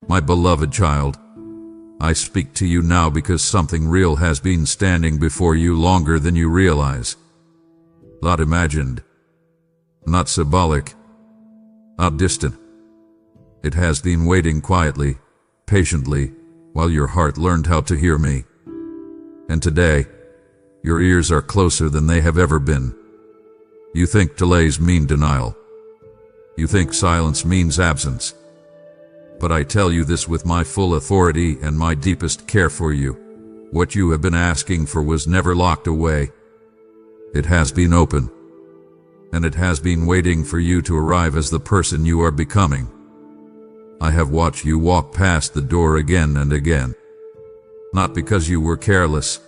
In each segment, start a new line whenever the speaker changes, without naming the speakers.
My beloved child, I speak to you now because something real has been standing before you longer than you realize. Not imagined, not symbolic, not distant. It has been waiting quietly, patiently, while your heart learned how to hear me. And today, your ears are closer than they have ever been. You think delays mean denial. You think silence means absence. But I tell you this with my full authority and my deepest care for you. What you have been asking for was never locked away. It has been open. And it has been waiting for you to arrive as the person you are becoming. I have watched you walk past the door again and again. Not because you were careless,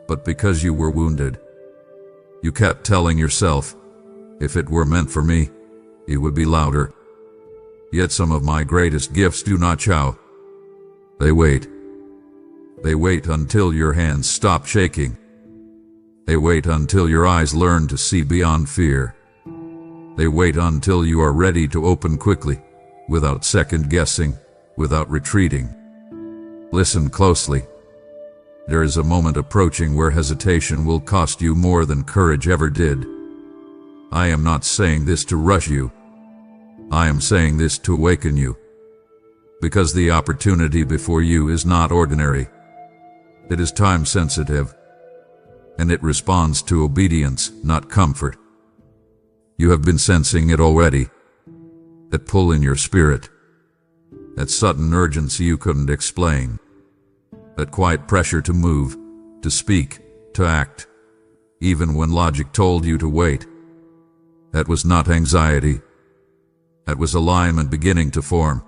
but because you were wounded. You kept telling yourself, if it were meant for me, it would be louder. Yet some of my greatest gifts do not shout. They wait. They wait until your hands stop shaking. They wait until your eyes learn to see beyond fear. They wait until you are ready to open quickly, without second guessing, without retreating. Listen closely. There is a moment approaching where hesitation will cost you more than courage ever did. I am not saying this to rush you. I am saying this to awaken you. Because the opportunity before you is not ordinary. It is time-sensitive. And it responds to obedience, not comfort. You have been sensing it already. That pull in your spirit. That sudden urgency you couldn't explain. That quiet pressure to move, to speak, to act, even when logic told you to wait. That was not anxiety. That was alignment beginning to form.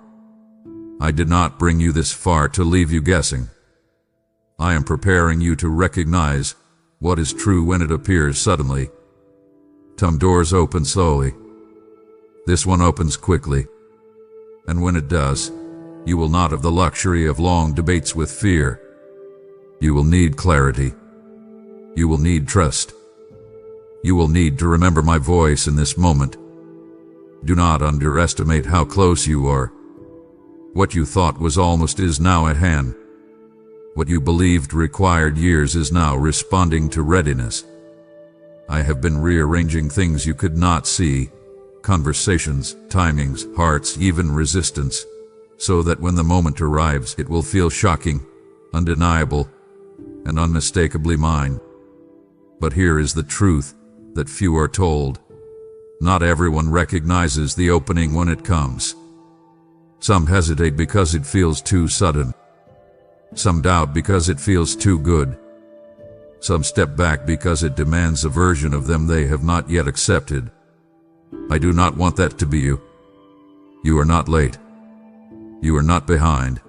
I did not bring you this far to leave you guessing. I am preparing you to recognize what is true when it appears suddenly. Some doors open slowly. This one opens quickly. And when it does, you will not have the luxury of long debates with fear. You will need clarity. You will need trust. You will need to remember my voice in this moment. Do not underestimate how close you are. What you thought was almost is now at hand. What you believed required years is now responding to readiness. I have been rearranging things you could not see, conversations, timings, hearts, even resistance, so that when the moment arrives it will feel shocking, undeniable, and unmistakably mine. But here is the truth that few are told. Not everyone recognizes the opening when it comes. Some hesitate because it feels too sudden. Some doubt because it feels too good. Some step back because it demands a version of them they have not yet accepted. I do not want that to be you. You are not late. You are not behind.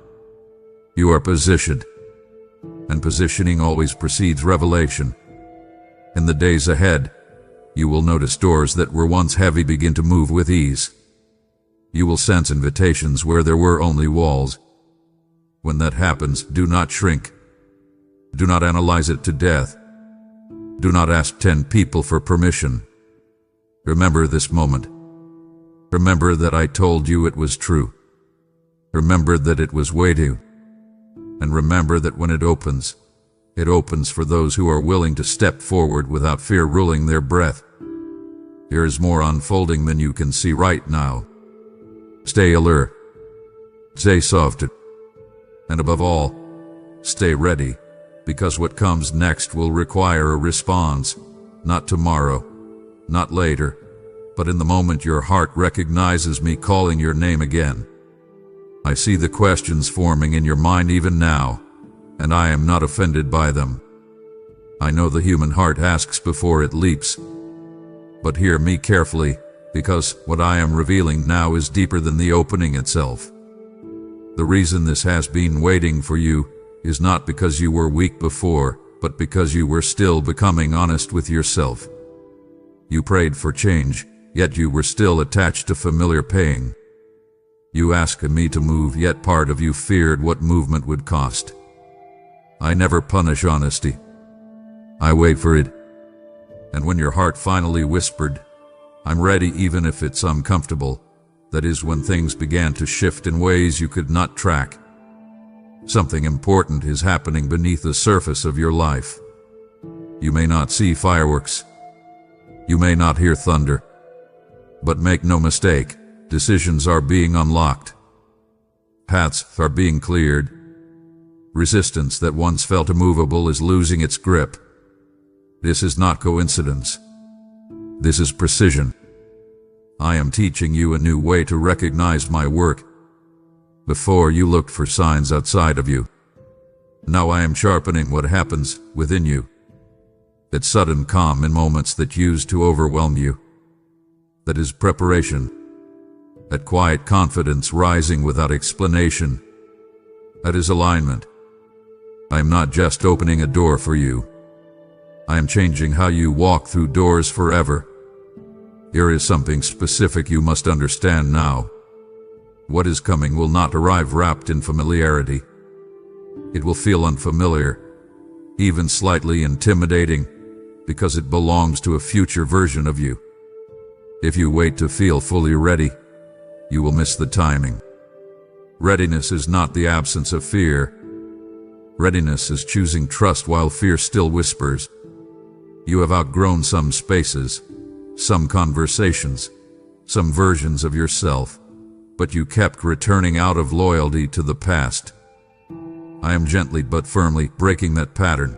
You are positioned. And positioning always precedes revelation. In the days ahead, you will notice doors that were once heavy begin to move with ease. You will sense invitations where there were only walls. When that happens, do not shrink. Do not analyze it to death. Do not ask 10 people for permission. Remember this moment. Remember that I told you it was true. Remember that it was waiting. And remember that when it opens for those who are willing to step forward without fear ruling their breath. There is more unfolding than you can see right now. Stay alert. Stay soft. And above all, stay ready, because what comes next will require a response, not tomorrow, not later, but in the moment your heart recognizes me calling your name again. I see the questions forming in your mind even now, and I am not offended by them. I know the human heart asks before it leaps. But hear me carefully, because what I am revealing now is deeper than the opening itself. The reason this has been waiting for you is not because you were weak before, but because you were still becoming honest with yourself. You prayed for change, yet you were still attached to familiar pain. You asked me to move, yet part of you feared what movement would cost. I never punish honesty. I wait for it. And when your heart finally whispered, "I'm ready even if it's uncomfortable," That is when things began to shift in ways you could not track. Something important is happening beneath the surface of your life. You may not see fireworks. You may not hear thunder. But make no mistake, decisions are being unlocked. Paths are being cleared. Resistance that once felt immovable is losing its grip. This is not coincidence. This is precision. I am teaching you a new way to recognize my work. Before you looked for signs outside of you. Now I am sharpening what happens within you. That sudden calm in moments that used to overwhelm you. That is preparation. That quiet confidence rising without explanation. That is alignment. I am not just opening a door for you. I am changing how you walk through doors forever. Here is something specific you must understand now. What is coming will not arrive wrapped in familiarity. It will feel unfamiliar, even slightly intimidating, because it belongs to a future version of you. If you wait to feel fully ready, you will miss the timing. Readiness is not the absence of fear. Readiness is choosing trust while fear still whispers. You have outgrown some spaces, some conversations, some versions of yourself, but you kept returning out of loyalty to the past. I am gently but firmly breaking that pattern.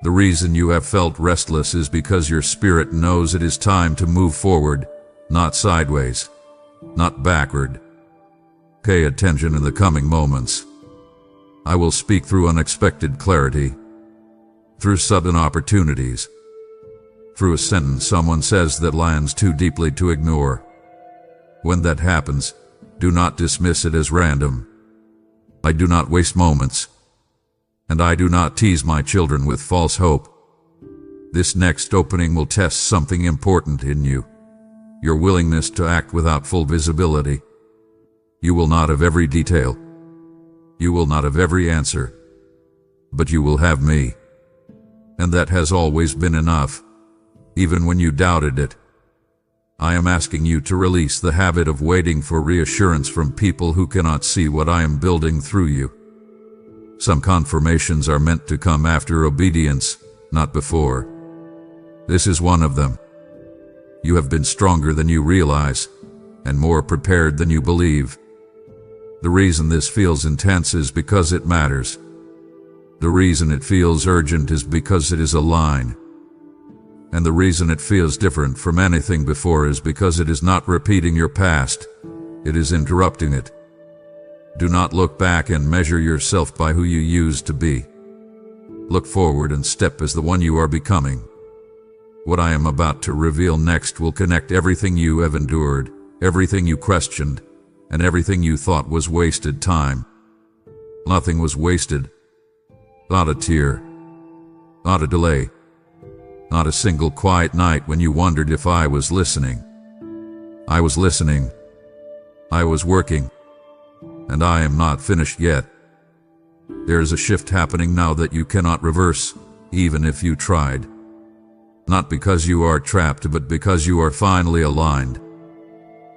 The reason you have felt restless is because your spirit knows it is time to move forward, not sideways, not backward. Pay attention in the coming moments. I will speak through unexpected clarity, through sudden opportunities, through a sentence someone says that lands too deeply to ignore. When that happens, do not dismiss it as random. I do not waste moments, and I do not tease my children with false hope. This next opening will test something important in you, your willingness to act without full visibility. You will not have every detail. You will not have every answer, but you will have me. And that has always been enough, even when you doubted it. I am asking you to release the habit of waiting for reassurance from people who cannot see what I am building through you. Some confirmations are meant to come after obedience, not before. This is one of them. You have been stronger than you realize, and more prepared than you believe. The reason this feels intense is because it matters. The reason it feels urgent is because it is a line. And the reason it feels different from anything before is because it is not repeating your past, it is interrupting it. Do not look back and measure yourself by who you used to be. Look forward and step as the one you are becoming. What I am about to reveal next will connect everything you have endured, everything you questioned, and everything you thought was wasted time. Nothing was wasted. Not a tear. Not a delay. Not a single quiet night when you wondered if I was listening. I was listening. I was working. And I am not finished yet. There is a shift happening now that you cannot reverse, even if you tried. Not because you are trapped, but because you are finally aligned.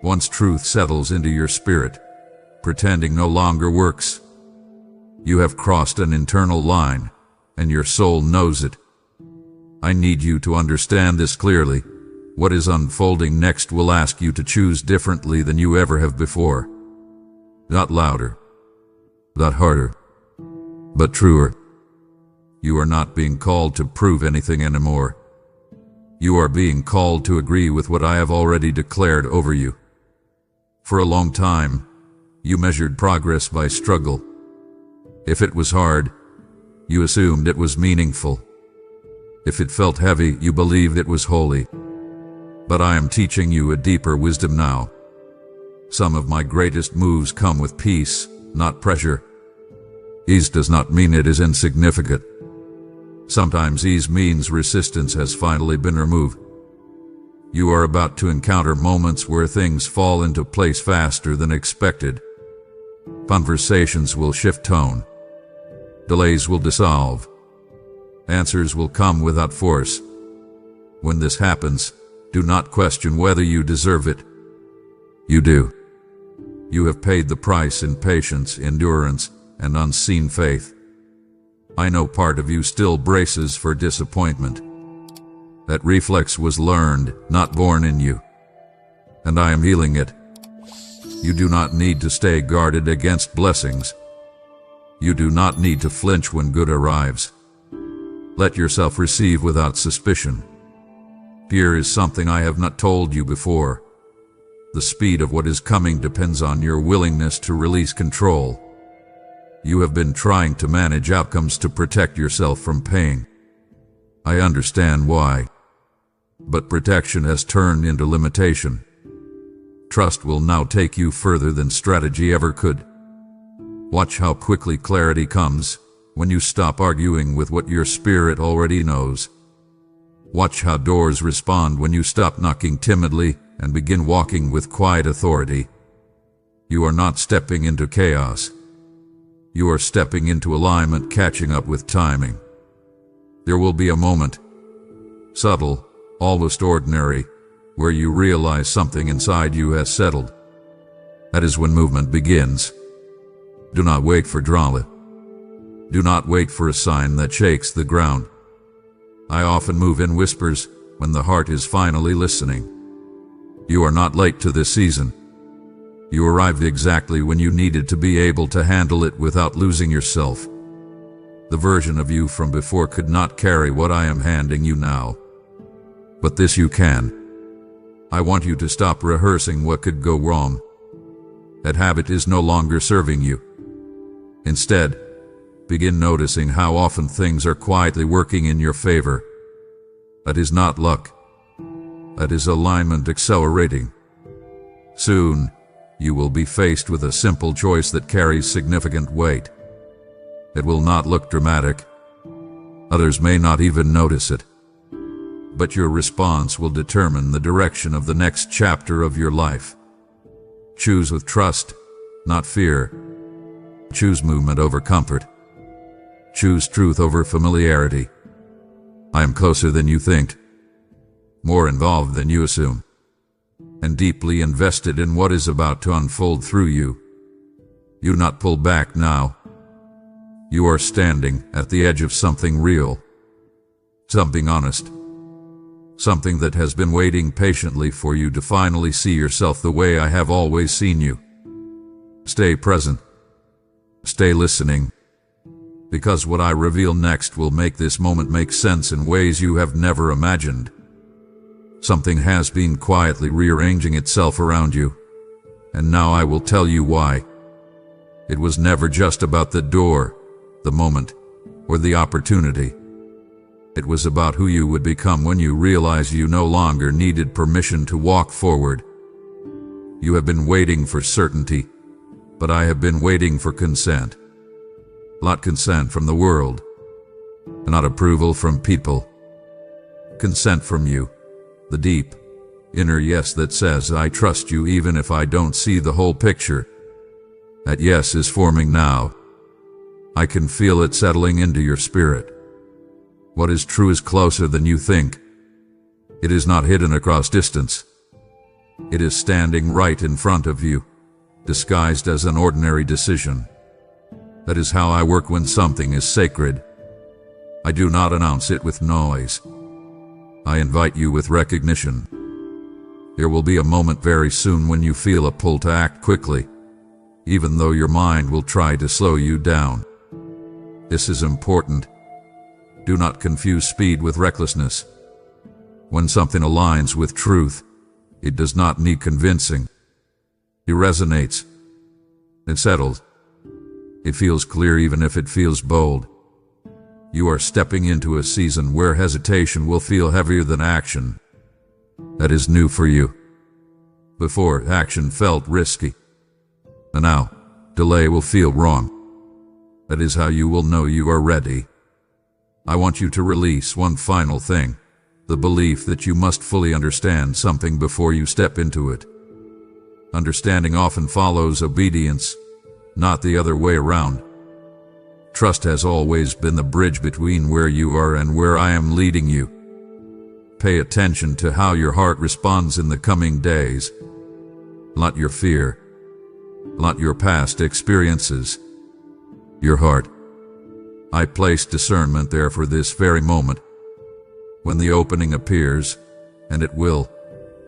Once truth settles into your spirit, pretending no longer works. You have crossed an internal line, and your soul knows it. I need you to understand this clearly. What is unfolding next will ask you to choose differently than you ever have before. Not louder, not harder, but truer. You are not being called to prove anything anymore. You are being called to agree with what I have already declared over you. For a long time, you measured progress by struggle. If it was hard, you assumed it was meaningful. If it felt heavy, you believed it was holy. But I am teaching you a deeper wisdom now. Some of my greatest moves come with peace, not pressure. Ease does not mean it is insignificant. Sometimes ease means resistance has finally been removed. You are about to encounter moments where things fall into place faster than expected. Conversations will shift tone. Delays will dissolve. Answers will come without force. When this happens, do not question whether you deserve it. You do. You have paid the price in patience, endurance, and unseen faith. I know part of you still braces for disappointment. That reflex was learned, not born in you. And I am healing it. You do not need to stay guarded against blessings. You do not need to flinch when good arrives. Let yourself receive without suspicion. Here is something I have not told you before. The speed of what is coming depends on your willingness to release control. You have been trying to manage outcomes to protect yourself from pain. I understand why. But protection has turned into limitation. Trust will now take you further than strategy ever could. Watch how quickly clarity comes when you stop arguing with what your spirit already knows. Watch how doors respond when you stop knocking timidly and begin walking with quiet authority. You are not stepping into chaos. You are stepping into alignment, catching up with timing. There will be a moment, subtle, almost ordinary, where you realize something inside you has settled. That is when movement begins. Do not wait for drama. Do not wait for a sign that shakes the ground. I often move in whispers when the heart is finally listening. You are not late to this season. You arrived exactly when you needed to be able to handle it without losing yourself. The version of you from before could not carry what I am handing you now. But this you can. I want you to stop rehearsing what could go wrong. That habit is no longer serving you. Instead, begin noticing how often things are quietly working in your favor. That is not luck. That is alignment accelerating. Soon, you will be faced with a simple choice that carries significant weight. It will not look dramatic. Others may not even notice it. But your response will determine the direction of the next chapter of your life. Choose with trust, not fear. Choose movement over comfort. Choose truth over familiarity. I am closer than you think, more involved than you assume, and deeply invested in what is about to unfold through you. You not pull back now. You are standing at the edge of something real, something honest, something that has been waiting patiently for you to finally see yourself the way I have always seen you. Stay present. Stay listening. Because what I reveal next will make this moment make sense in ways you have never imagined. Something has been quietly rearranging itself around you, and now I will tell you why. It was never just about the door, the moment, or the opportunity. It was about who you would become when you realized you no longer needed permission to walk forward. You have been waiting for certainty, but I have been waiting for consent. Not consent from the world, not approval from people. Consent from you, the deep, inner yes that says, I trust you even if I don't see the whole picture. That yes is forming now. I can feel it settling into your spirit. What is true is closer than you think. It is not hidden across distance. It is standing right in front of you, disguised as an ordinary decision. That is how I work when something is sacred. I do not announce it with noise. I invite you with recognition. There will be a moment very soon when you feel a pull to act quickly, even though your mind will try to slow you down. This is important. Do not confuse speed with recklessness. When something aligns with truth, it does not need convincing. It resonates. It settles. It feels clear even if it feels bold. You are stepping into a season where hesitation will feel heavier than action. That is new for you. Before, action felt risky. And now, delay will feel wrong. That is how you will know you are ready. I want you to release one final thing, the belief that you must fully understand something before you step into it. Understanding often follows obedience, not the other way around. Trust has always been the bridge between where you are and where I am leading you. Pay attention to how your heart responds in the coming days. Not your fear, not your past experiences. Your heart. I place discernment there for this very moment. When the opening appears, and it will,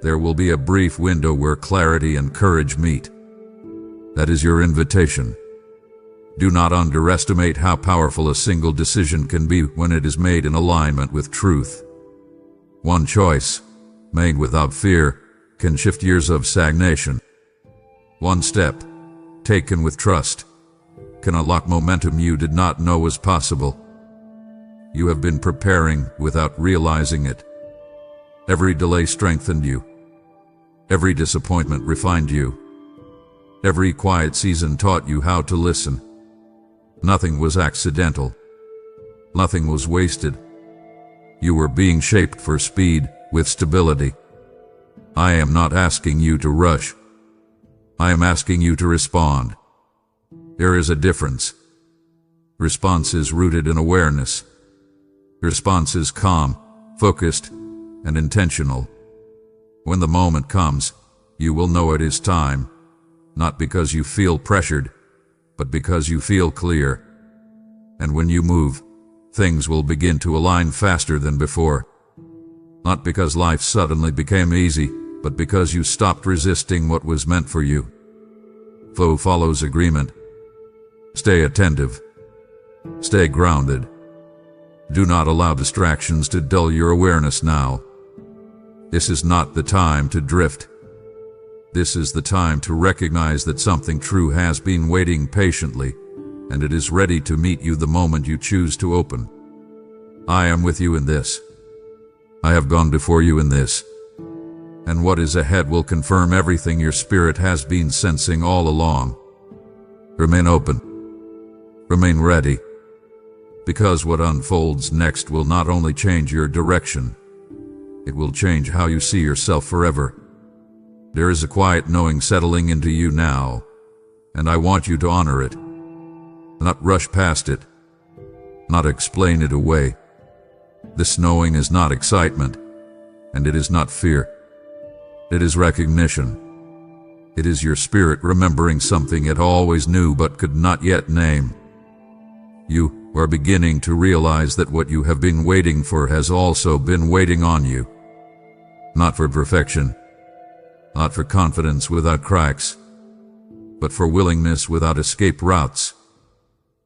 there will be a brief window where clarity and courage meet. That is your invitation. Do not underestimate how powerful a single decision can be when it is made in alignment with truth. One choice, made without fear, can shift years of stagnation. One step, taken with trust, can unlock momentum you did not know was possible. You have been preparing without realizing it. Every delay strengthened you. Every disappointment refined you. Every quiet season taught you how to listen. Nothing was accidental. Nothing was wasted. You were being shaped for speed with stability. I am not asking you to rush. I am asking you to respond. There is a difference. Response is rooted in awareness. Response is calm, focused, and intentional. When the moment comes, you will know it is time, not because you feel pressured, but because you feel clear. And when you move, things will begin to align faster than before. Not because life suddenly became easy, but because you stopped resisting what was meant for you. Flow follows agreement. Stay attentive. Stay grounded. Do not allow distractions to dull your awareness now. This is not the time to drift. This is the time to recognize that something true has been waiting patiently, and it is ready to meet you the moment you choose to open. I am with you in this. I have gone before you in this. And what is ahead will confirm everything your spirit has been sensing all along. Remain open. Remain ready. Because what unfolds next will not only change your direction, it will change how you see yourself forever. There is a quiet knowing settling into you now, and I want you to honor it. Not rush past it. Not explain it away. This knowing is not excitement, and it is not fear. It is recognition. It is your spirit remembering something it always knew but could not yet name. You are beginning to realize that what you have been waiting for has also been waiting on you. Not for perfection, not for confidence without cracks, but for willingness without escape routes.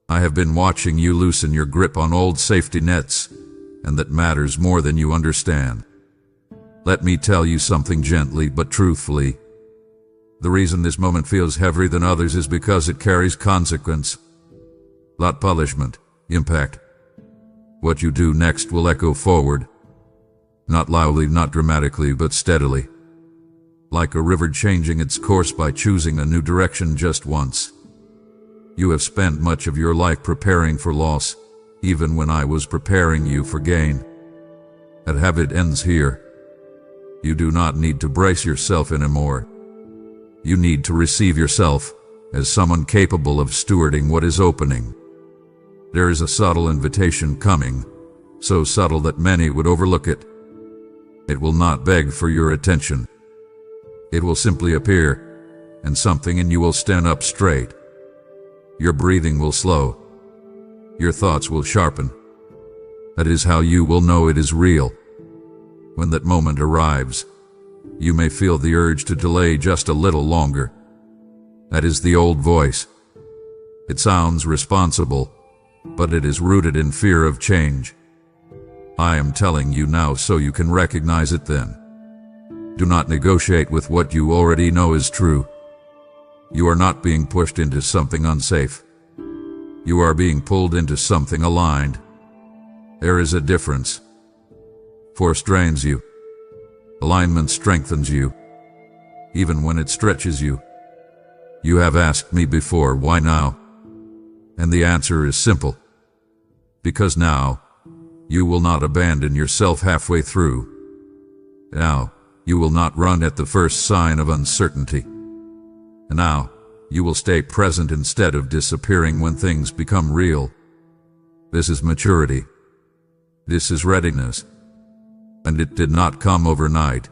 I have been watching you loosen your grip on old safety nets, and that matters more than you understand. Let me tell you something gently but truthfully. The reason this moment feels heavier than others is because it carries consequence. Not punishment, impact. What you do next will echo forward. Not loudly, not dramatically, but steadily. Like a river changing its course by choosing a new direction just once. You have spent much of your life preparing for loss, even when I was preparing you for gain. That habit ends here. You do not need to brace yourself anymore. You need to receive yourself as someone capable of stewarding what is opening. There is a subtle invitation coming, so subtle that many would overlook it. It will not beg for your attention. It will simply appear, and something in you will stand up straight. Your breathing will slow. Your thoughts will sharpen. That is how you will know it is real. When that moment arrives, you may feel the urge to delay just a little longer. That is the old voice. It sounds responsible, but it is rooted in fear of change. I am telling you now so you can recognize it then. Do not negotiate with what you already know is true. You are not being pushed into something unsafe. You are being pulled into something aligned. There is a difference. Force drains you. Alignment strengthens you, even when it stretches you. You have asked me before, why now? And the answer is simple. Because now, you will not abandon yourself halfway through. Now, you will not run at the first sign of uncertainty. And now, you will stay present instead of disappearing when things become real. This is maturity. This is readiness. And it did not come overnight.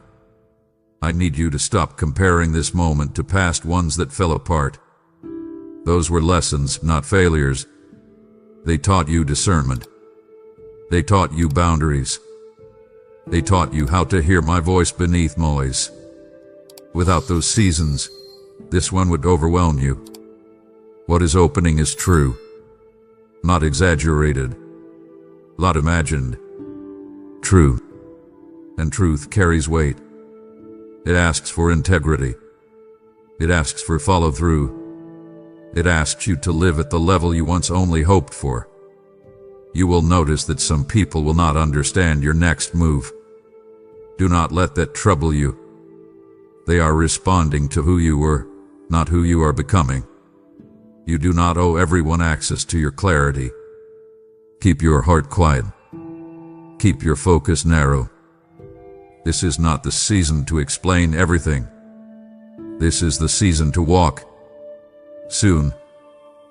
I need you to stop comparing this moment to past ones that fell apart. Those were lessons, not failures. They taught you discernment. They taught you boundaries. They taught you how to hear my voice beneath noise. Without those seasons, this one would overwhelm you. What is opening is true, not exaggerated, not imagined. True. And truth carries weight. It asks for integrity. It asks for follow-through. It asks you to live at the level you once only hoped for. You will notice that some people will not understand your next move. Do not let that trouble you. They are responding to who you were, not who you are becoming. You do not owe everyone access to your clarity. Keep your heart quiet. Keep your focus narrow. This is not the season to explain everything. This is the season to walk. Soon,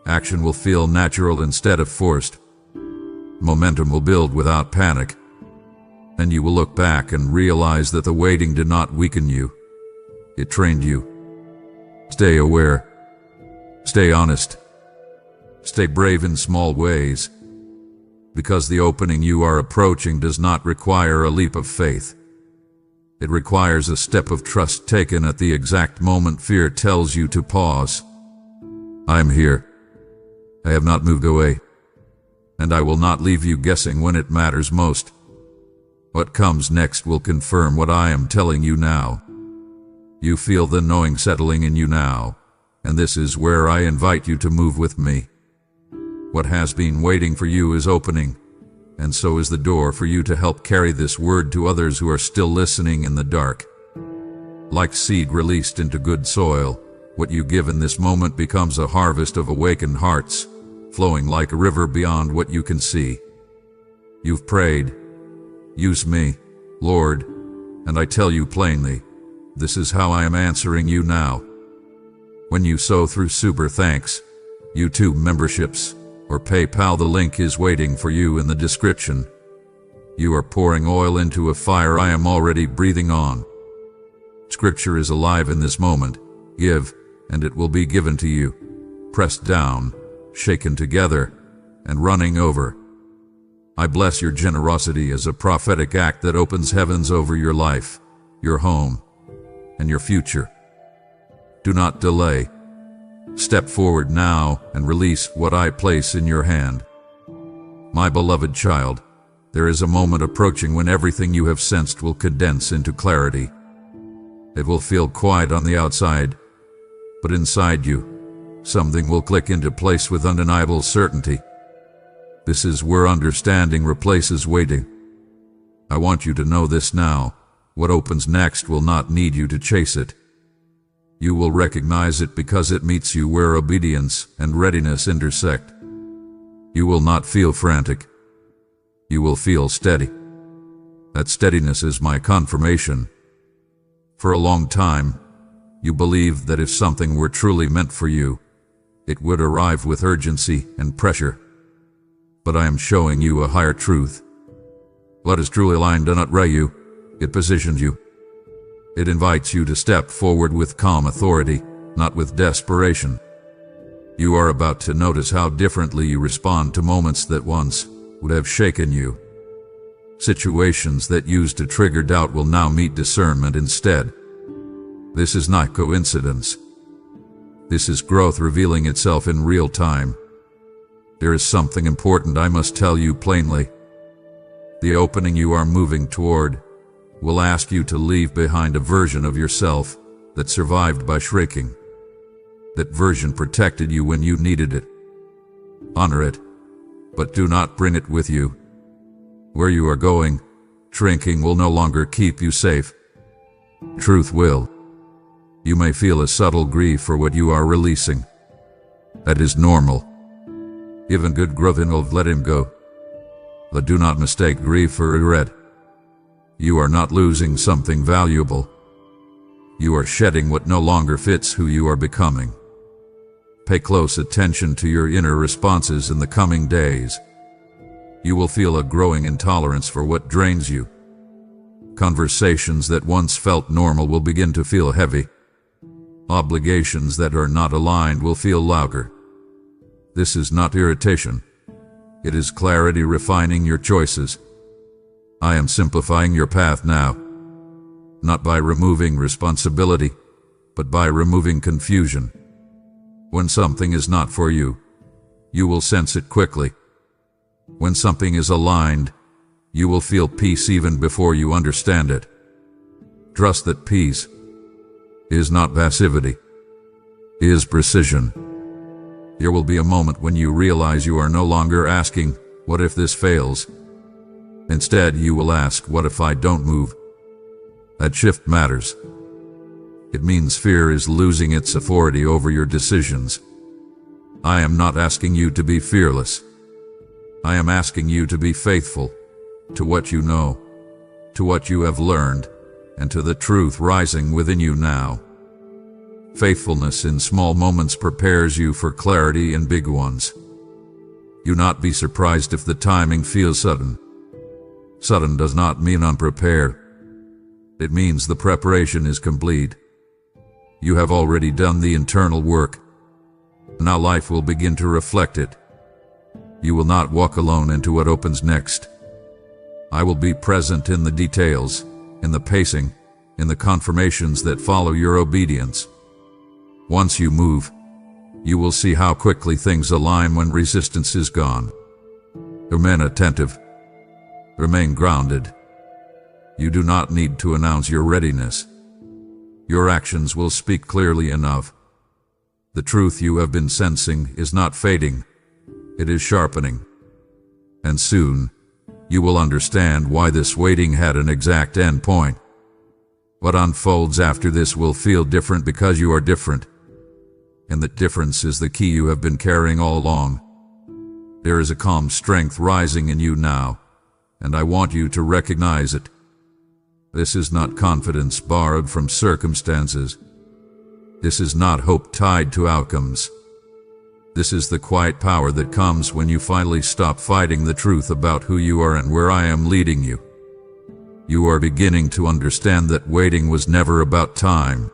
action will feel natural instead of forced. Momentum will build without panic. And you will look back and realize that the waiting did not weaken you. It trained you. Stay aware. Stay honest. Stay brave in small ways. Because the opening you are approaching does not require a leap of faith. It requires a step of trust taken at the exact moment fear tells you to pause. I am here. I have not moved away. And I will not leave you guessing when it matters most. What comes next will confirm what I am telling you now. You feel the knowing settling in you now, and this is where I invite you to move with me. What has been waiting for you is opening, and so is the door for you to help carry this word to others who are still listening in the dark. Like seed released into good soil, what you give in this moment becomes a harvest of awakened hearts, flowing like a river beyond what you can see. You've prayed, "Use me, Lord," and I tell you plainly, this is how I am answering you now. When you sow through Super Thanks, YouTube memberships, or PayPal, the link is waiting for you in the description. You are pouring oil into a fire I am already breathing on. Scripture is alive in this moment. Give, and it will be given to you. Pressed down, shaken together, and running over. I bless your generosity as a prophetic act that opens heavens over your life, your home, and your future. Do not delay. Step forward now and release what I place in your hand. My beloved child, there is a moment approaching when everything you have sensed will condense into clarity. It will feel quiet on the outside, but inside you, something will click into place with undeniable certainty. This is where understanding replaces waiting. I want you to know this now. What opens next will not need you to chase it. You will recognize it because it meets you where obedience and readiness intersect. You will not feel frantic. You will feel steady. That steadiness is my confirmation. For a long time, you believed that if something were truly meant for you, it would arrive with urgency and pressure. But I am showing you a higher truth. What is truly aligned does not ray you, it positions you. It invites you to step forward with calm authority, not with desperation. You are about to notice how differently you respond to moments that once would have shaken you. Situations that used to trigger doubt will now meet discernment instead. This is not coincidence. This is growth revealing itself in real time. There is something important I must tell you plainly. The opening you are moving toward will ask you to leave behind a version of yourself that survived by shrinking. That version protected you when you needed it. Honor it, but do not bring it with you. Where you are going, shrinking will no longer keep you safe. Truth will. You may feel a subtle grief for what you are releasing. That is normal. Even good growth involves letting go. But do not mistake grief for regret. You are not losing something valuable. You are shedding what no longer fits who you are becoming. Pay close attention to your inner responses in the coming days. You will feel a growing intolerance for what drains you. Conversations that once felt normal will begin to feel heavy. Obligations that are not aligned will feel louder. This is not irritation. It is clarity refining your choices. I am simplifying your path now, not by removing responsibility, but by removing confusion. When something is not for you, you will sense it quickly. When something is aligned, you will feel peace even before you understand it. Trust that peace is not passivity, is precision. There will be a moment when you realize you are no longer asking, "What if this fails?" Instead, you will ask, "What if I don't move?" That shift matters. It means fear is losing its authority over your decisions. I am not asking you to be fearless. I am asking you to be faithful to what you know, to what you have learned, and to the truth rising within you now. Faithfulness in small moments prepares you for clarity in big ones. Do not be surprised if the timing feels sudden. Sudden does not mean unprepared. It means the preparation is complete. You have already done the internal work. Now life will begin to reflect it. You will not walk alone into what opens next. I will be present in the details, in the pacing, in the confirmations that follow your obedience. Once you move, you will see how quickly things align when resistance is gone. Remain attentive. Remain grounded. You do not need to announce your readiness. Your actions will speak clearly enough. The truth you have been sensing is not fading. It is sharpening. And soon, you will understand why this waiting had an exact end point. What unfolds after this will feel different because you are different. And that difference is the key you have been carrying all along. There is a calm strength rising in you now, and I want you to recognize it. This is not confidence borrowed from circumstances. This is not hope tied to outcomes. This is the quiet power that comes when you finally stop fighting the truth about who you are and where I am leading you. You are beginning to understand that waiting was never about time.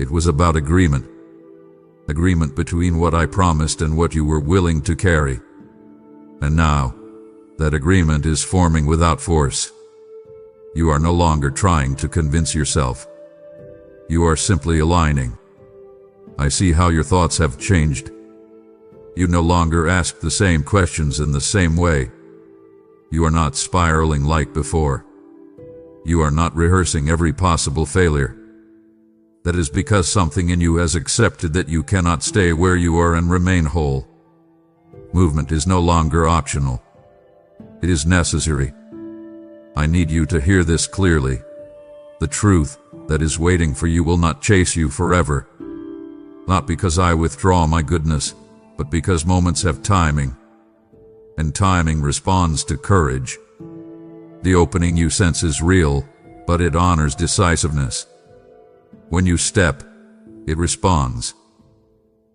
It was about agreement. Agreement between what I promised and what you were willing to carry. And now, that agreement is forming without force. You are no longer trying to convince yourself. You are simply aligning. I see how your thoughts have changed. You no longer ask the same questions in the same way. You are not spiraling like before. You are not rehearsing every possible failure. That is because something in you has accepted that you cannot stay where you are and remain whole. Movement is no longer optional. It is necessary. I need you to hear this clearly. The truth that is waiting for you will not chase you forever. Not because I withdraw my goodness, but because moments have timing. And timing responds to courage. The opening you sense is real, but it honors decisiveness. When you step, it responds.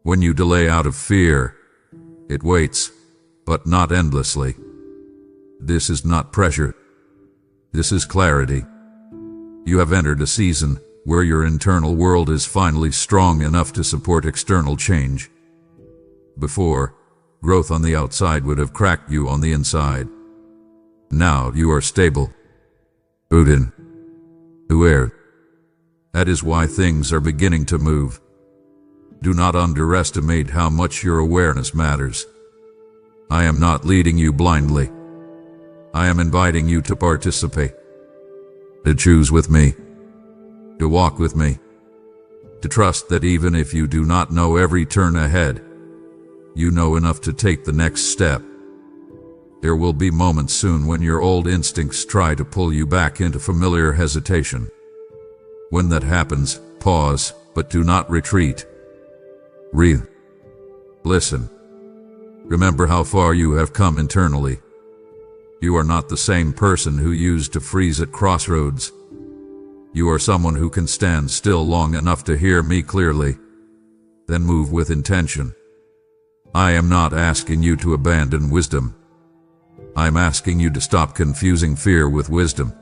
When you delay out of fear, it waits, but not endlessly. This is not pressure. This is clarity. You have entered a season where your internal world is finally strong enough to support external change. Before, growth on the outside would have cracked you on the inside. Now you are stable, rooted, aware. That is why things are beginning to move. Do not underestimate how much your awareness matters. I am not leading you blindly. I am inviting you to participate, to choose with me, to walk with me, to trust that even if you do not know every turn ahead, you know enough to take the next step. There will be moments soon when your old instincts try to pull you back into familiar hesitation. When that happens, pause, but do not retreat. Breathe. Listen. Remember how far you have come internally. You are not the same person who used to freeze at crossroads. You are someone who can stand still long enough to hear me clearly, then move with intention. I am not asking you to abandon wisdom. I am asking you to stop confusing fear with wisdom.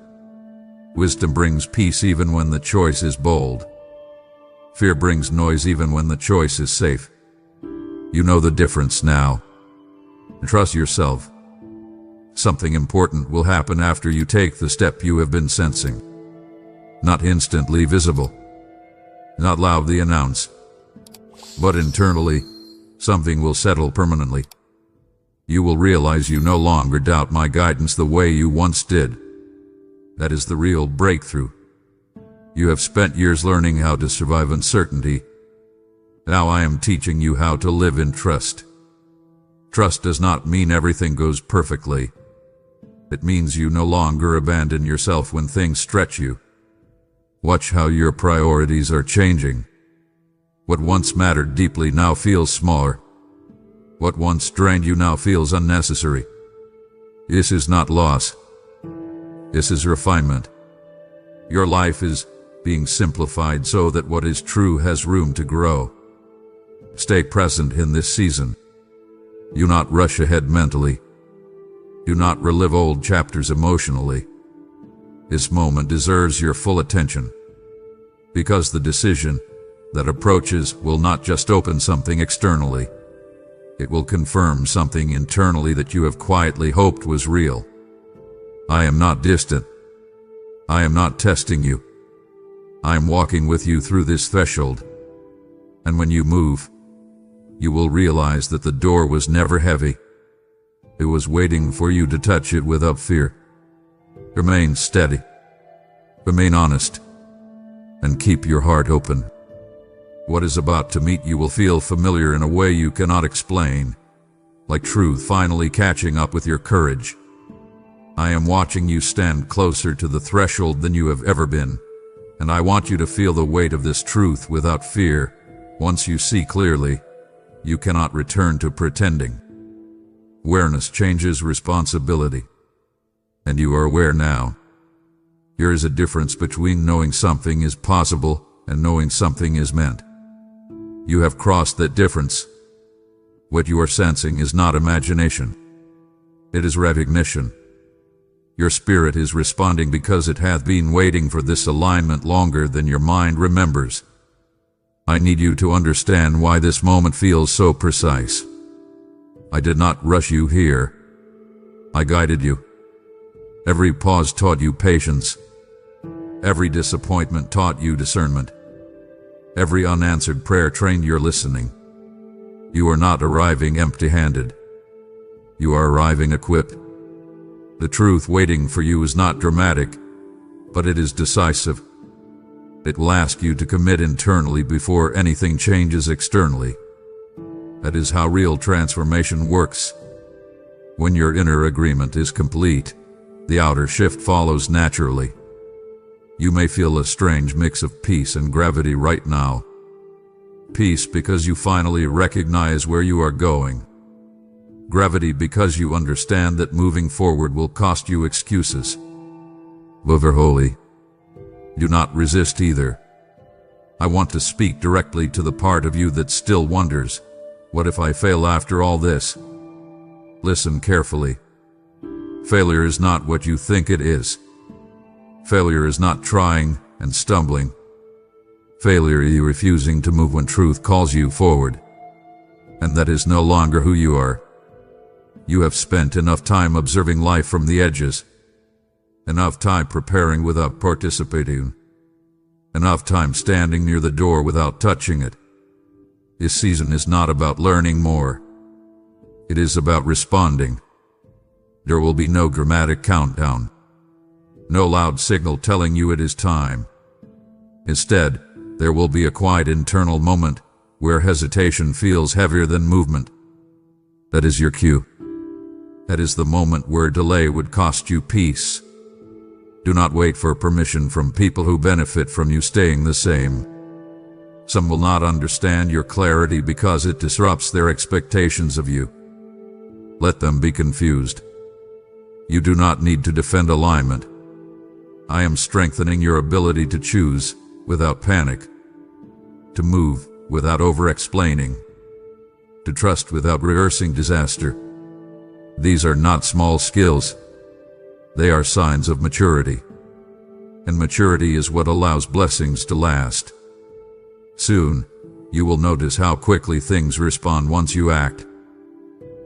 Wisdom brings peace even when the choice is bold. Fear brings noise even when the choice is safe. You know the difference now. Trust yourself. Something important will happen after you take the step you have been sensing. Not instantly visible, not loudly announced, but internally, something will settle permanently. You will realize you no longer doubt my guidance the way you once did. That is the real breakthrough. You have spent years learning how to survive uncertainty. Now I am teaching you how to live in trust. Trust does not mean everything goes perfectly. It means you no longer abandon yourself when things stretch you. Watch how your priorities are changing. What once mattered deeply now feels smaller. What once drained you now feels unnecessary. This is not loss. This is refinement. Your life is being simplified so that what is true has room to grow. Stay present in this season. Do not rush ahead mentally. Do not relive old chapters emotionally. This moment deserves your full attention, because the decision that approaches will not just open something externally. It will confirm something internally that you have quietly hoped was real. I am not distant. I am not testing you. I am walking with you through this threshold. And when you move, you will realize that the door was never heavy. It was waiting for you to touch it without fear. Remain steady. Remain honest. And keep your heart open. What is about to meet you will feel familiar in a way you cannot explain, like truth finally catching up with your courage. I am watching you stand closer to the threshold than you have ever been, and I want you to feel the weight of this truth without fear. Once you see clearly, you cannot return to pretending. Awareness changes responsibility, and you are aware now. There is a difference between knowing something is possible and knowing something is meant. You have crossed that difference. What you are sensing is not imagination. It is recognition. Your spirit is responding because it hath been waiting for this alignment longer than your mind remembers. I need you to understand why this moment feels so precise. I did not rush you here. I guided you. Every pause taught you patience. Every disappointment taught you discernment. Every unanswered prayer trained your listening. You are not arriving empty-handed. You are arriving equipped. The truth waiting for you is not dramatic, but it is decisive. It will ask you to commit internally before anything changes externally. That is how real transformation works. When your inner agreement is complete, the outer shift follows naturally. You may feel a strange mix of peace and gravity right now. Peace because you finally recognize where you are going. Gravity because you understand that moving forward will cost you excuses. Holy. Do not resist either. I want to speak directly to the part of you that still wonders, what if I fail after all this? Listen carefully. Failure is not what you think it is. Failure is not trying and stumbling. Failure is you refusing to move when truth calls you forward. And that is no longer who you are. You have spent enough time observing life from the edges. Enough time preparing without participating. Enough time standing near the door without touching it. This season is not about learning more. It is about responding. There will be no dramatic countdown. No loud signal telling you it is time. Instead, there will be a quiet internal moment where hesitation feels heavier than movement. That is your cue. That is the moment where delay would cost you peace. Do not wait for permission from people who benefit from you staying the same. Some will not understand your clarity because it disrupts their expectations of you. Let them be confused. You do not need to defend alignment. I am strengthening your ability to choose without panic, to move without over-explaining, to trust without rehearsing disaster. These are not small skills. They are signs of maturity. And maturity is what allows blessings to last. Soon, You will notice how quickly things respond once you act.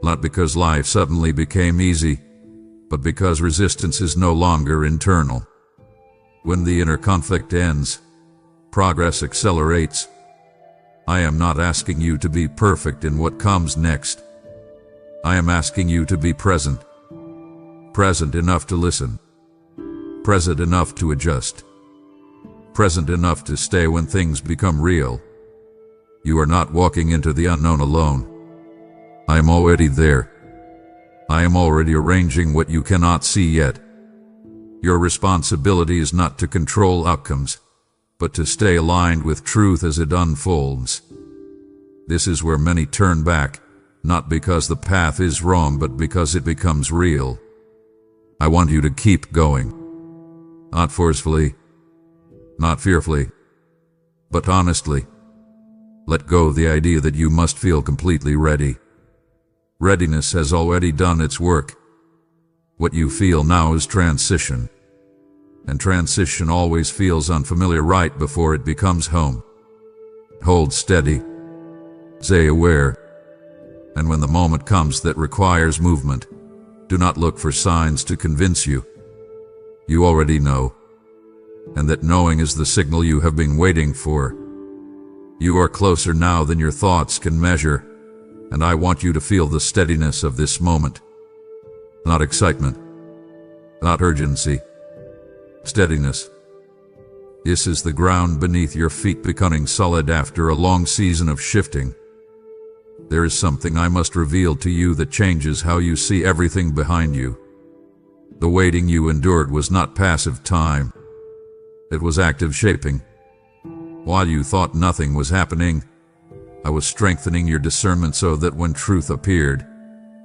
Not because life suddenly became easy, but because resistance is no longer internal. When the inner conflict ends, progress accelerates. I am not asking you to be perfect in what comes next. I am asking you to be present. Present enough to listen. Present enough to adjust. Present enough to stay when things become real. You are not walking into the unknown alone. I am already there. I am already arranging what you cannot see yet. Your responsibility is not to control outcomes, but to stay aligned with truth as it unfolds. This is where many turn back, not because the path is wrong, but because it becomes real. I want you to keep going. Not forcefully, not fearfully, but honestly. Let go of the idea that you must feel completely ready. Readiness has already done its work. What you feel now is transition. And transition always feels unfamiliar right before it becomes home. Hold steady. Stay aware. And when the moment comes that requires movement, do not look for signs to convince you. You already know. And that knowing is the signal you have been waiting for. You are closer now than your thoughts can measure, and I want you to feel the steadiness of this moment. Not excitement, not urgency. Steadiness. This is the ground beneath your feet becoming solid after a long season of shifting. There is something I must reveal to you that changes how you see everything behind you. The waiting you endured was not passive time. It was active shaping. While you thought nothing was happening, I was strengthening your discernment so that when truth appeared,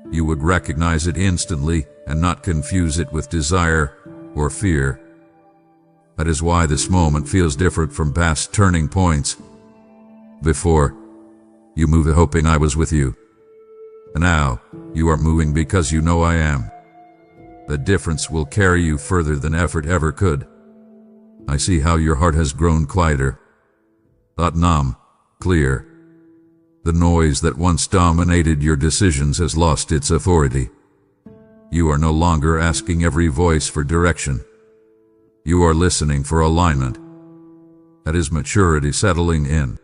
you would recognize it instantly and not confuse it with desire or fear. That is why this moment feels different from past turning points. Before, you moved hoping I was with you. And now, you are moving because you know I am. The difference will carry you further than effort ever could. I see how your heart has grown quieter. Not numb, clear. The noise that once dominated your decisions has lost its authority. You are no longer asking every voice for direction. You are listening for alignment. That is maturity settling in.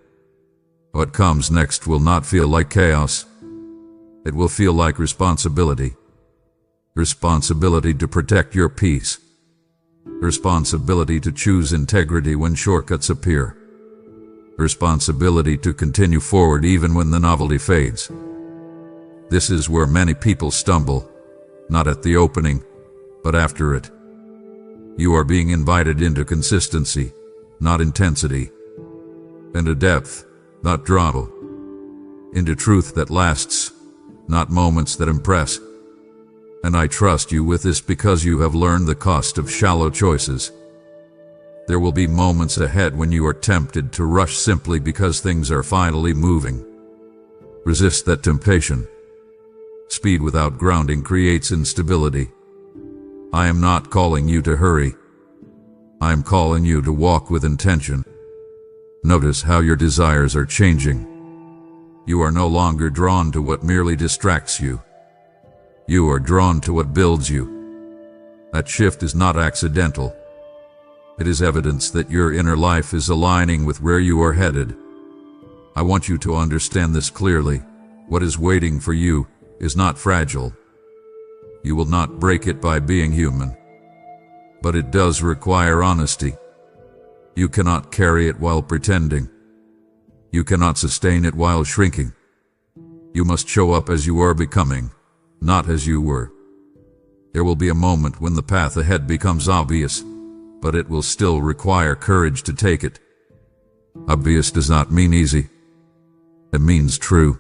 What comes next will not feel like chaos. It will feel like responsibility. Responsibility to protect your peace. Responsibility to choose integrity when shortcuts appear. Responsibility to continue forward even when the novelty fades. This is where many people stumble, not at the opening, but after it. You are being invited into consistency, not intensity. Into depth, not drama. Into truth that lasts, not moments that impress. And I trust you with this because you have learned the cost of shallow choices. There will be moments ahead when you are tempted to rush simply because things are finally moving. Resist that temptation. Speed without grounding creates instability. I am not calling you to hurry. I am calling you to walk with intention. Notice how your desires are changing. You are no longer drawn to what merely distracts you. You are drawn to what builds you. That shift is not accidental. It is evidence that your inner life is aligning with where you are headed. I want you to understand this clearly. What is waiting for you is not fragile. You will not break it by being human. But it does require honesty. You cannot carry it while pretending. You cannot sustain it while shrinking. You must show up as you are becoming, not as you were. There will be a moment when the path ahead becomes obvious, but it will still require courage to take it. Obvious does not mean easy. It means true.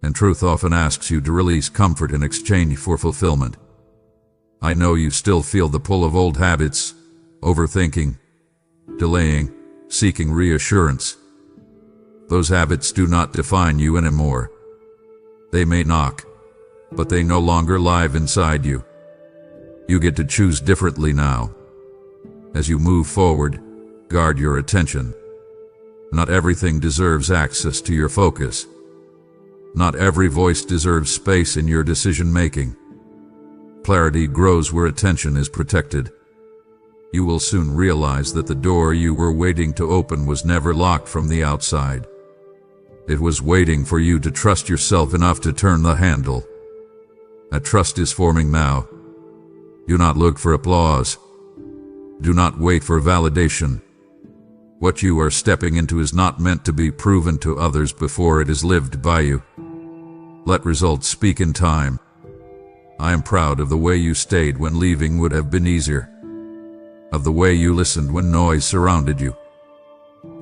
And truth often asks you to release comfort in exchange for fulfillment. I know you still feel the pull of old habits, overthinking, delaying, seeking reassurance. Those habits do not define you anymore. They may knock, but they no longer live inside you. You get to choose differently now. As you move forward, guard your attention. Not everything deserves access to your focus. Not every voice deserves space in your decision-making. Clarity grows where attention is protected. You will soon realize that the door you were waiting to open was never locked from the outside. It was waiting for you to trust yourself enough to turn the handle. That trust is forming now. Do not look for applause. Do not wait for validation. What you are stepping into is not meant to be proven to others before it is lived by you. Let results speak in time. I am proud of the way you stayed when leaving would have been easier. Of the way you listened when noise surrounded you.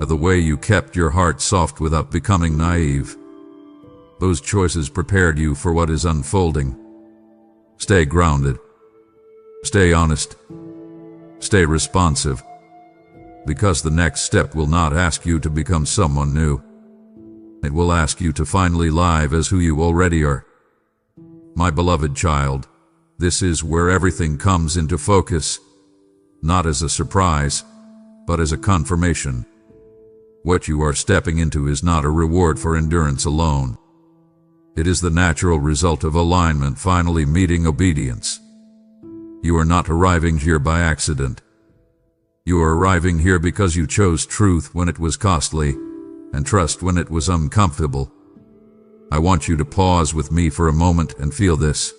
Of the way you kept your heart soft without becoming naive. Those choices prepared you for what is unfolding. Stay grounded. Stay honest. Stay responsive. Because the next step will not ask you to become someone new. It will ask you to finally live as who you already are. My beloved child, this is where everything comes into focus. Not as a surprise, but as a confirmation. What you are stepping into is not a reward for endurance alone. It is the natural result of alignment finally meeting obedience. You are not arriving here by accident. You are arriving here because you chose truth when it was costly, and trust when it was uncomfortable. I want you to pause with me for a moment and feel this.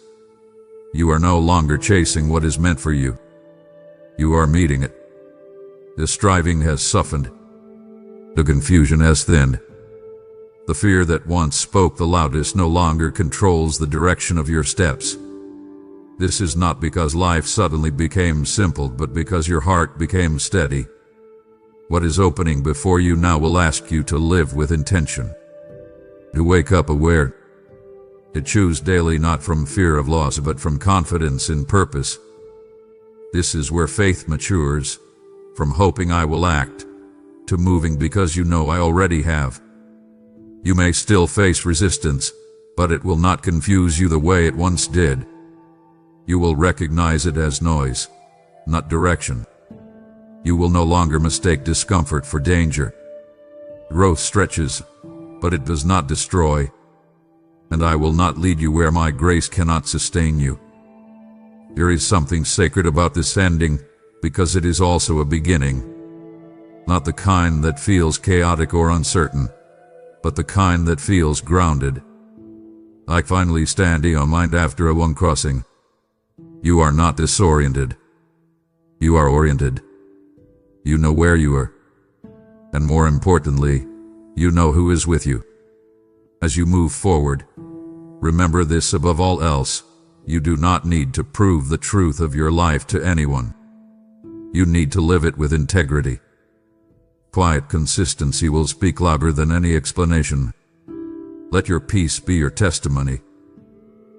You are no longer chasing what is meant for you. You are meeting it. The striving has softened. The confusion has thinned. The fear that once spoke the loudest no longer controls the direction of your steps. This is not because life suddenly became simple, but because your heart became steady. What is opening before you now will ask you to live with intention. To wake up aware. To choose daily not from fear of loss, but from confidence in purpose. This is where faith matures, from hoping I will act, to moving because you know I already have. You may still face resistance, but it will not confuse you the way it once did. You will recognize it as noise, not direction. You will no longer mistake discomfort for danger. Growth stretches, but it does not destroy. And I will not lead you where my grace cannot sustain you. There is something sacred about this ending, because it is also a beginning. Not the kind that feels chaotic or uncertain, but the kind that feels grounded. Like finally standing on land after a long crossing. You are not disoriented. You are oriented. You know where you are. And more importantly, you know who is with you. As you move forward, remember this above all else. You do not need to prove the truth of your life to anyone. You need to live it with integrity. Quiet consistency will speak louder than any explanation. Let your peace be your testimony.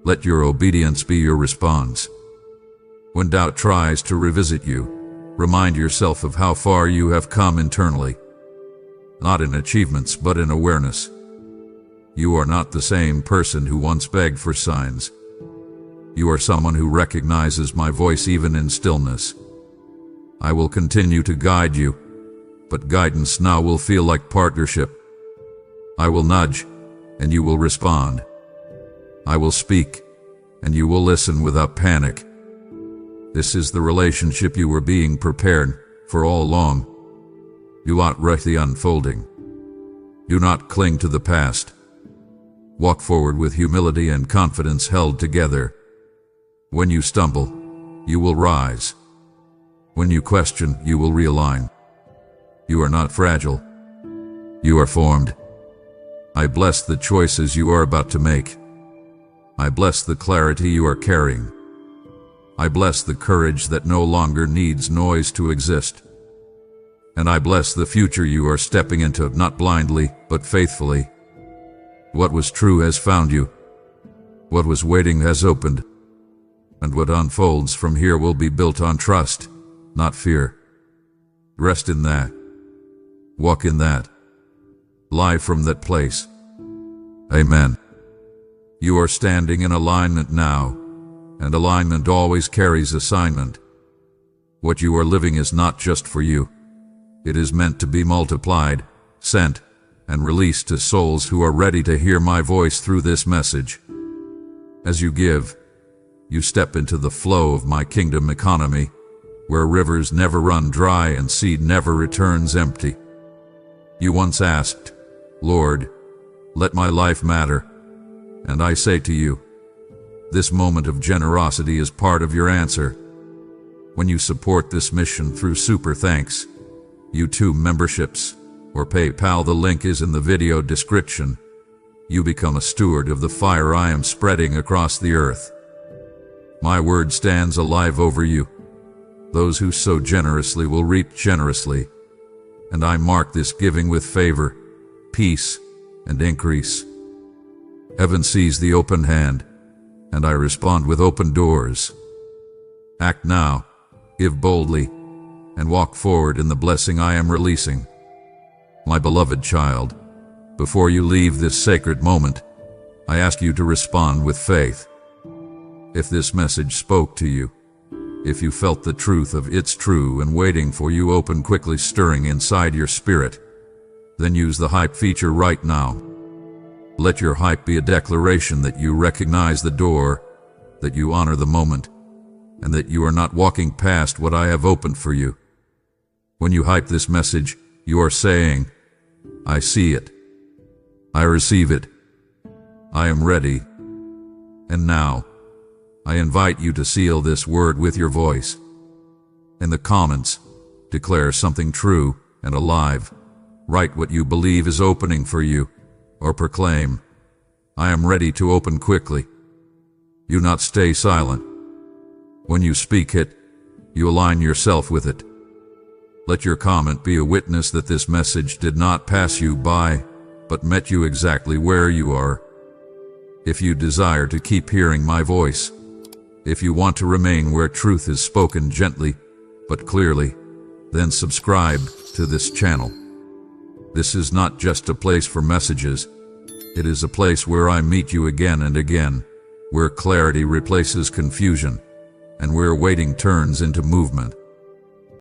Let your obedience be your response. When doubt tries to revisit you, remind yourself of how far you have come internally. Not in achievements, but in awareness. You are not the same person who once begged for signs. You are someone who recognizes my voice even in stillness. I will continue to guide you, but guidance now will feel like partnership. I will nudge, and you will respond. I will speak, and you will listen without panic. This is the relationship you were being prepared for all along. Do not rush the unfolding. Do not cling to the past. Walk forward with humility and confidence held together. When you stumble, you will rise. When you question, you will realign. You are not fragile. You are formed. I bless the choices you are about to make. I bless the clarity you are carrying. I bless the courage that no longer needs noise to exist. And I bless the future you are stepping into, not blindly, but faithfully. What was true has found you. What was waiting has opened. And what unfolds from here will be built on trust, not fear. Rest in that. Walk in that. Live from that place. Amen. You are standing in alignment now, and alignment always carries assignment. What you are living is not just for you. It is meant to be multiplied, sent, and released to souls who are ready to hear my voice through this message. As you give, you step into the flow of my kingdom economy, where rivers never run dry and seed never returns empty. You once asked, Lord, let my life matter. And I say to you, this moment of generosity is part of your answer. When you support this mission through Super Thanks, YouTube memberships, or PayPal, the link is in the video description, you become a steward of the fire I am spreading across the earth. My word stands alive over you. Those who sow generously will reap generously, and I mark this giving with favor, peace, and increase. Heaven sees the open hand, and I respond with open doors. Act now, give boldly, and walk forward in the blessing I am releasing. My beloved child, before you leave this sacred moment, I ask you to respond with faith. If this message spoke to you, if you felt the truth of it's true and waiting for you open quickly stirring inside your spirit, then use the hype feature right now. Let your hype be a declaration that you recognize the door, that you honor the moment, and that you are not walking past what I have opened for you. When you hype this message, you are saying, I see it. I receive it. I am ready. And now, I invite you to seal this word with your voice. In the comments, declare something true and alive. Write what you believe is opening for you, or proclaim, I am ready to open quickly. You not stay silent. When you speak it, you align yourself with it. Let your comment be a witness that this message did not pass you by, but met you exactly where you are. If you desire to keep hearing my voice, if you want to remain where truth is spoken gently, but clearly, then subscribe to this channel. This is not just a place for messages. It is a place where I meet you again and again, where clarity replaces confusion, and where waiting turns into movement.